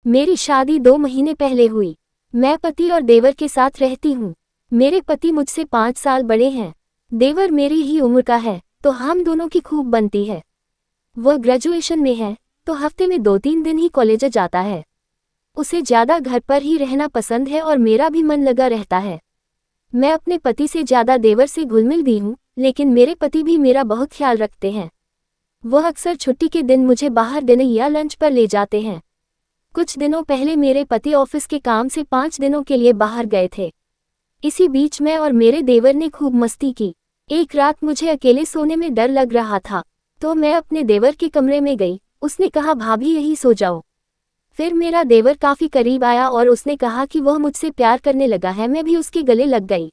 मेरी शादी 2 महीने पहले हुई। मैं पति और देवर के साथ रहती हूँ। मेरे पति मुझसे 5 साल बड़े हैं। देवर मेरी ही उम्र का है, तो हम दोनों की खूब बनती है। वह ग्रेजुएशन में है, तो हफ्ते में 2-3 दिन ही कॉलेज जाता है। उसे ज़्यादा घर पर ही रहना पसंद है और मेरा भी मन लगा रहता है। मैं अपने पति से ज़्यादा देवर से घुल-मिल गई हूँ, लेकिन मेरे पति भी मेरा बहुत ख्याल रखते हैं। वह अक्सर छुट्टी के दिन मुझे बाहर डिनर या लंच पर ले जाते हैं। कुछ दिनों पहले मेरे पति ऑफिस के काम से 5 दिनों के लिए बाहर गए थे। इसी बीच मैं और मेरे देवर ने खूब मस्ती की। एक रात मुझे अकेले सोने में डर लग रहा था, तो मैं अपने देवर के कमरे में गई। उसने कहा, भाभी यहीं सो जाओ। फिर मेरा देवर काफ़ी करीब आया और उसने कहा कि वह मुझसे प्यार करने लगा है। मैं भी उसके गले लग गई।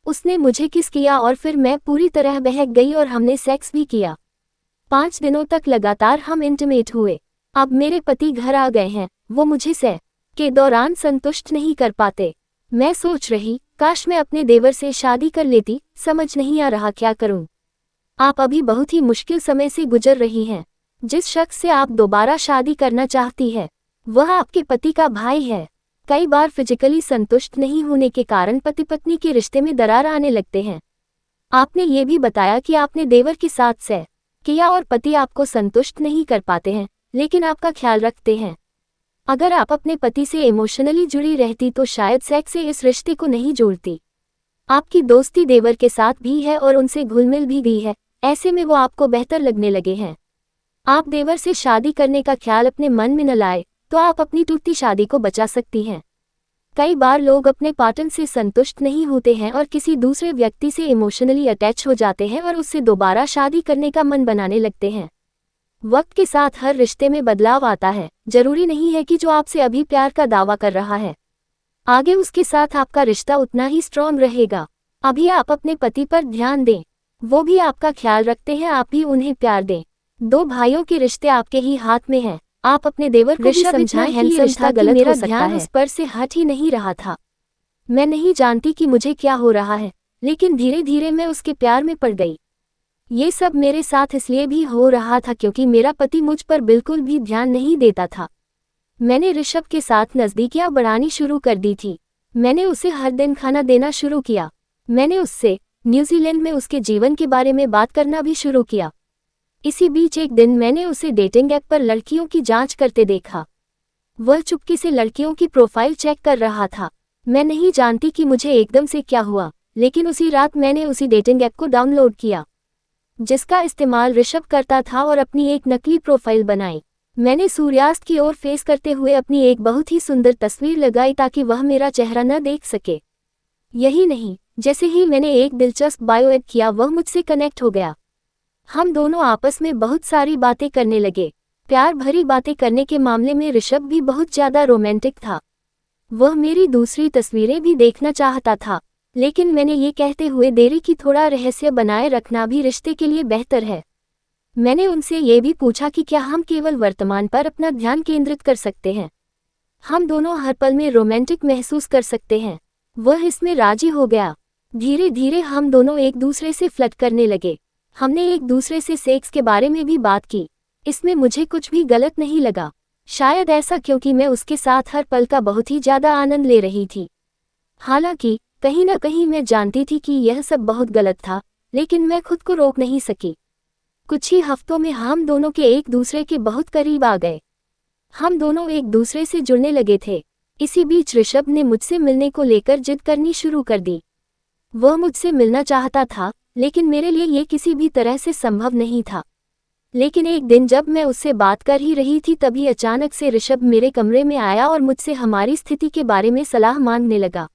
उसने मुझे किस किया और फिर मैं पूरी तरह बहक गई और हमने सेक्स भी किया। 5 दिनों तक लगातार हम इंटीमेट हुए। अब मेरे पति घर आ गए हैं। वो मुझे सेक्स के दौरान संतुष्ट नहीं कर पाते। मैं सोच रही, काश मैं अपने देवर से शादी कर लेती। समझ नहीं आ रहा क्या करूं। आप अभी बहुत ही मुश्किल समय से गुजर रही हैं। जिस शख्स से आप दोबारा शादी करना चाहती है, वह आपके पति का भाई है। कई बार फिजिकली संतुष्ट नहीं होने के कारण पति पत्नी के रिश्ते में दरार आने लगते हैं। आपने ये भी बताया कि आपने देवर के साथ सेक्स किया और पति आपको संतुष्ट नहीं कर पाते हैं, लेकिन आपका ख्याल रखते हैं। अगर आप अपने पति से इमोशनली जुड़ी रहती तो शायद सेक्स से इस रिश्ते को नहीं जोड़ती। आपकी दोस्ती देवर के साथ भी है और उनसे घुल-मिल भी गई है। ऐसे में वो आपको बेहतर लगने लगे हैं। आप देवर से शादी करने का ख्याल अपने मन में न लाए, तो आप अपनी टूटी शादी को बचा सकती हैं। कई बार लोग अपने पार्टनर से संतुष्ट नहीं होते हैं और किसी दूसरे व्यक्ति से इमोशनली अटैच हो जाते हैं और उससे दोबारा शादी करने का मन बनाने लगते हैं। वक्त के साथ हर रिश्ते में बदलाव आता है। जरूरी नहीं है कि जो आपसे अभी प्यार का दावा कर रहा है, आगे उसके साथ आपका रिश्ता उतना ही स्ट्रॉन्ग रहेगा। अभी आप अपने पति पर ध्यान दें। वो भी आपका ख्याल रखते हैं, आप भी उन्हें प्यार दें। 2 भाइयों के रिश्ते आपके ही हाथ में हैं। आप अपने देवर को भी समझाएं कि ये रिश्ता गलत हो सकता है। उस पर से हट ही नहीं रहा था। मैं नहीं जानती कि मुझे क्या हो रहा है, लेकिन धीरे धीरे मैं उसके प्यार में पड़ गई। ये सब मेरे साथ इसलिए भी हो रहा था क्योंकि मेरा पति मुझ पर बिल्कुल भी ध्यान नहीं देता था। मैंने ऋषभ के साथ नज़दीकियां बढ़ानी शुरू कर दी थी। मैंने उसे हर दिन खाना देना शुरू किया। मैंने उससे न्यूजीलैंड में उसके जीवन के बारे में बात करना भी शुरू किया। इसी बीच एक दिन मैंने उसे डेटिंग ऐप पर लड़कियों की जांच करते देखा। वह चुपके से लड़कियों की प्रोफाइल चेक कर रहा था। मैं नहीं जानती कि मुझे एकदम से क्या हुआ, लेकिन उसी रात मैंने उसी डेटिंग ऐप को डाउनलोड किया जिसका इस्तेमाल ऋषभ करता था और अपनी एक नकली प्रोफाइल बनाई। मैंने सूर्यास्त की ओर फेस करते हुए अपनी एक बहुत ही सुंदर तस्वीर लगाई ताकि वह मेरा चेहरा न देख सके। यही नहीं, जैसे ही मैंने एक दिलचस्प बायो ऐड किया, वह मुझसे कनेक्ट हो गया। हम दोनों आपस में बहुत सारी बातें करने लगे। प्यार भरी बातें करने के मामले में ऋषभ भी बहुत ज़्यादा रोमांटिक था। वह मेरी दूसरी तस्वीरें भी देखना चाहता था, लेकिन मैंने ये कहते हुए देरी कि थोड़ा रहस्य बनाए रखना भी रिश्ते के लिए बेहतर है। मैंने उनसे ये भी पूछा कि क्या हम केवल वर्तमान पर अपना ध्यान केंद्रित कर सकते हैं। हम दोनों हर पल में रोमांटिक महसूस कर सकते हैं। वह इसमें राजी हो गया। धीरे धीरे हम दोनों एक दूसरे से फ्लर्ट करने लगे। हमने एक दूसरे से सेक्स के बारे में भी बात की। इसमें मुझे कुछ भी गलत नहीं लगा। शायद ऐसा क्योंकि मैं उसके साथ हर पल का बहुत ही ज़्यादा आनंद ले रही थी। हालांकि कहीं न कहीं मैं जानती थी कि यह सब बहुत गलत था, लेकिन मैं खुद को रोक नहीं सकी। कुछ ही हफ्तों में हम दोनों के एक दूसरे के बहुत करीब आ गए। हम दोनों एक दूसरे से जुड़ने लगे थे। इसी बीच ऋषभ ने मुझसे मिलने को लेकर जिद करनी शुरू कर दी। वह मुझसे मिलना चाहता था, लेकिन मेरे लिए ये किसी भी तरह से संभव नहीं था। लेकिन एक दिन जब मैं उससे बात कर ही रही थी, तभी अचानक से ऋषभ मेरे कमरे में आया और मुझसे हमारी स्थिति के बारे में सलाह मांगने लगा।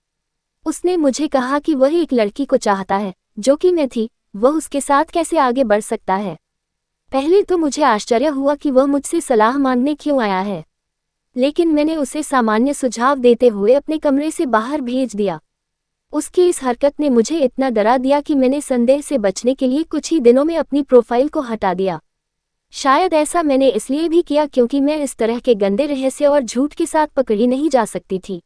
उसने मुझे कहा कि वह एक लड़की को चाहता है, जो कि मैं थी। वह उसके साथ कैसे आगे बढ़ सकता है। पहले तो मुझे आश्चर्य हुआ कि वह मुझसे सलाह मांगने क्यों आया है, लेकिन मैंने उसे सामान्य सुझाव देते हुए अपने कमरे से बाहर भेज दिया। उसकी इस हरकत ने मुझे इतना डरा दिया कि मैंने संदेह से बचने के लिए कुछ ही दिनों में अपनी प्रोफाइल को हटा दिया। शायद ऐसा मैंने इसलिए भी किया क्योंकि मैं इस तरह के गंदे रहस्य और झूठ के साथ पकड़ी नहीं जा सकती थी।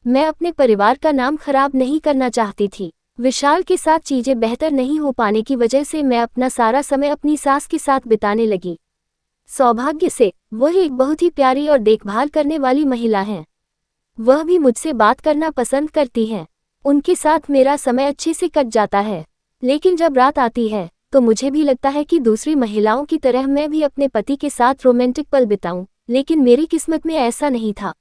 मैं अपने परिवार का नाम खराब नहीं करना चाहती थी। विशाल के साथ चीजें बेहतर नहीं हो पाने की वजह से मैं अपना सारा समय अपनी सास के साथ बिताने लगी। सौभाग्य से वह एक बहुत ही प्यारी और देखभाल करने वाली महिला हैं। वह भी मुझसे बात करना पसंद करती हैं। उनके साथ मेरा समय अच्छे से कट जाता है। लेकिन जब रात आती है तो मुझे भी लगता है कि दूसरी महिलाओं की तरह मैं भी अपने पति के साथ रोमांटिक पल बिताऊं, लेकिन मेरी किस्मत में ऐसा नहीं था।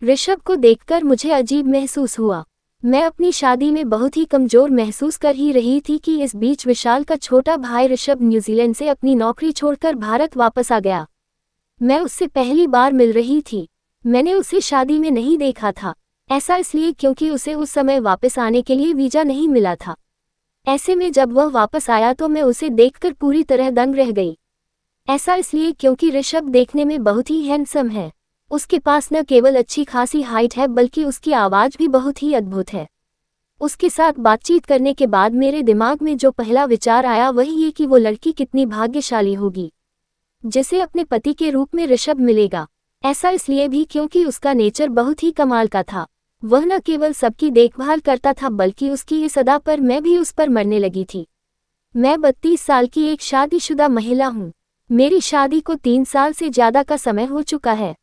ऋषभ को देखकर मुझे अजीब महसूस हुआ। मैं अपनी शादी में बहुत ही कमजोर महसूस कर ही रही थी कि इस बीच विशाल का छोटा भाई ऋषभ न्यूजीलैंड से अपनी नौकरी छोड़कर भारत वापस आ गया। मैं उससे पहली बार मिल रही थी। मैंने उसे शादी में नहीं देखा था। ऐसा इसलिए क्योंकि उसे उस समय वापस आने के लिए वीजा नहीं मिला था। ऐसे में जब वह वापस आया तो मैं उसे देखकर पूरी तरह दंग रह गई। ऐसा इसलिए क्योंकि ऋषभ देखने में बहुत ही हैंडसम है। उसके पास न केवल अच्छी खासी हाइट है बल्कि उसकी आवाज़ भी बहुत ही अद्भुत है। उसके साथ बातचीत करने के बाद मेरे दिमाग में जो पहला विचार आया वही ये कि वो लड़की कितनी भाग्यशाली होगी जिसे अपने पति के रूप में ऋषभ मिलेगा। ऐसा इसलिए भी क्योंकि उसका नेचर बहुत ही कमाल का था। वह न केवल सबकी देखभाल करता था बल्कि उसकी इस अदा पर मैं भी उस पर मरने लगी थी। मैं 32 साल की एक शादीशुदा महिला हूँ। मेरी शादी को 3 साल से ज़्यादा का समय हो चुका है।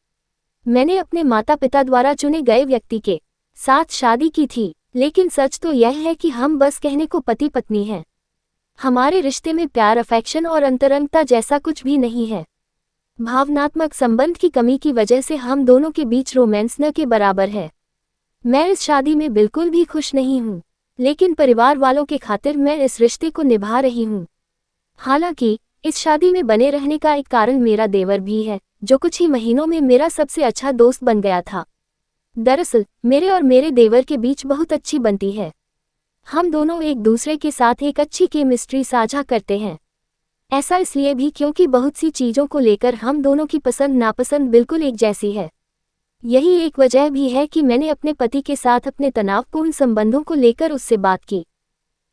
मैंने अपने माता पिता द्वारा चुने गए व्यक्ति के साथ शादी की थी, लेकिन सच तो यह है कि हम बस कहने को पति पत्नी हैं। हमारे रिश्ते में प्यार, अफेक्शन और अंतरंगता जैसा कुछ भी नहीं है। भावनात्मक संबंध की कमी की वजह से हम दोनों के बीच रोमांस न के बराबर है। मैं इस शादी में बिल्कुल भी खुश नहीं हूँ, लेकिन परिवार वालों के खातिर मैं इस रिश्ते को निभा रही हूँ। हालांकि इस शादी में बने रहने का एक कारण मेरा देवर भी है, जो कुछ ही महीनों में मेरा सबसे अच्छा दोस्त बन गया था। दरअसल मेरे और मेरे देवर के बीच बहुत अच्छी बनती है। हम दोनों एक दूसरे के साथ एक अच्छी केमिस्ट्री साझा करते हैं। ऐसा इसलिए भी क्योंकि बहुत सी चीज़ों को लेकर हम दोनों की पसंद नापसंद बिल्कुल एक जैसी है। यही एक वजह भी है कि मैंने अपने पति के साथ अपने तनावपूर्ण संबंधों को लेकर उससे बात की।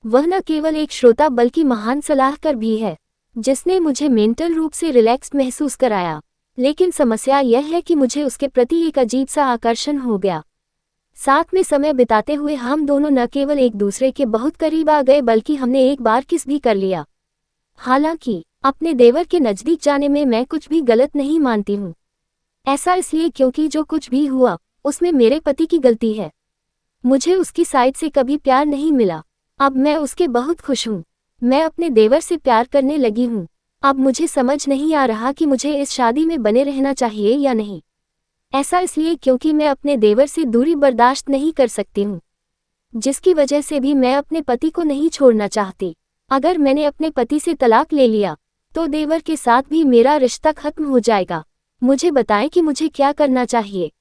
वह न केवल एक श्रोता बल्कि महान सलाहकार भी है, जिसने मुझे मेंटल रूप से रिलैक्स्ड महसूस कराया। लेकिन समस्या यह है कि मुझे उसके प्रति एक अजीब सा आकर्षण हो गया। साथ में समय बिताते हुए हम दोनों न केवल एक दूसरे के बहुत करीब आ गए बल्कि हमने एक बार किस भी कर लिया। हालांकि अपने देवर के नज़दीक जाने में मैं कुछ भी गलत नहीं मानती हूँ। ऐसा इसलिए क्योंकि जो कुछ भी हुआ उसमें मेरे पति की गलती है। मुझे उसकी साइड से कभी प्यार नहीं मिला। अब मैं उसके बहुत खुश हूँ। मैं अपने देवर से प्यार करने लगी हूँ। अब मुझे समझ नहीं आ रहा कि मुझे इस शादी में बने रहना चाहिए या नहीं। ऐसा इसलिए क्योंकि मैं अपने देवर से दूरी बर्दाश्त नहीं कर सकती हूँ, जिसकी वजह से भी मैं अपने पति को नहीं छोड़ना चाहती। अगर मैंने अपने पति से तलाक ले लिया तो देवर के साथ भी मेरा रिश्ता खत्म हो जाएगा। मुझे बताएं कि मुझे क्या करना चाहिए।